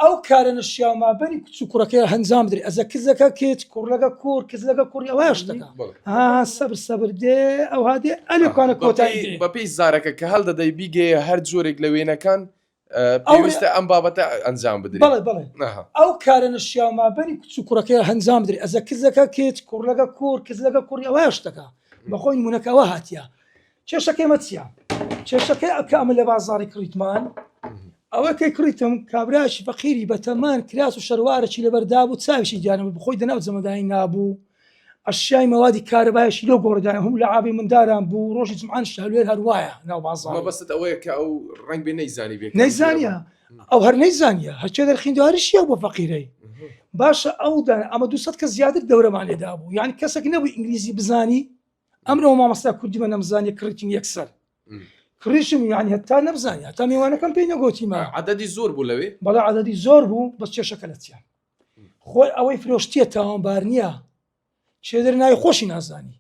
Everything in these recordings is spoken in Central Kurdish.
ئەو کارە نشیا مابەری کچ و کوڕەکەی هەنجام بدرێت ئەزە کزەکە کچ کوڕ لەگە کوڕ کز لەگە کوڕی ئەوە شتەکە سەبر دێ ئەو هادێ ئەلێکانە کۆتایی بە پێی زارەکە کە هەڵدەدەی بیگەیە هەر جۆرێک لە وێنەکان پێویستە ئەم بابەتە ئەنجام بدرێت. بەڵێ ئەو کارە نشیا مابەری کچ و کوڕەکەی هەنجام بدرێت ئەزە کزەکە کچ کوڕ لەگە کوڕ کز لەگە کوڕی ئەوە شتەکە بەخۆی نمونونەکەەوە هاتیە کێشەکەی مەچیە کێشەکەی ئەکە ئەمە لە بازاڕی کڕیتمان ئەوەکەی کڕیتم کابراشی فەقیری بەتەمان کراس و شەروارەی لەبەردا بوو چاویشی گیانم بخۆی دەناو جەمەدانی نابوو ئەشیای مەوادی کارەبایشی لۆ گۆڕدای هەم لە ئابی منداران بوو ڕۆژی جمعان شەلوێر هەروایە ناو بازاڕ بەست ئەوەیە کە ئەو ڕنگ بێ نەیزانی بێت نەیزانیە ئەو هەر نەیزانیە هەرچێ دەرخیندواریشیە بۆ فەقیرەی باشە ئەودان ئەمە 200 کە زیاتر دەورەمان لێدا بوو یعنی کەسێک نەبوو ئینگلیزی بزانی ئەمرەوە مامەستا کوردی بە نەمزانیە کڕیتین یەکسەر کڕیشم یعنی هەتا نەبزانانی هەتا میوانەکەم پێی نەگۆتیمە عەدەدی زۆر بوو لەوێ بەڵا عەدەدی زۆر بوو بەس کێشەکە لەچیان خۆی ئەوەی فرۆشتیە تاوانبار نییە چێدر ناوی خۆشی نازانی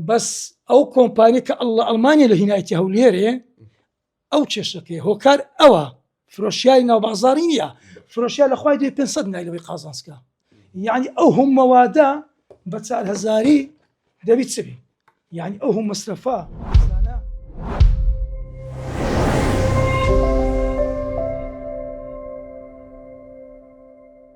بەس ئەو کۆمپانی کە ئەڵمانیا لە هینایەتی هەولێرێ ئەو کێشەکەی هۆکار ئەوە فرۆشیاری ناوبازاری نییە فرۆشیار لە خوای 500 نایلەوەی قازانسکە یعنی ئەو هەم مەوادە بە 4000 دەبیت چبی یعنی ئەو هەم مەسرەفە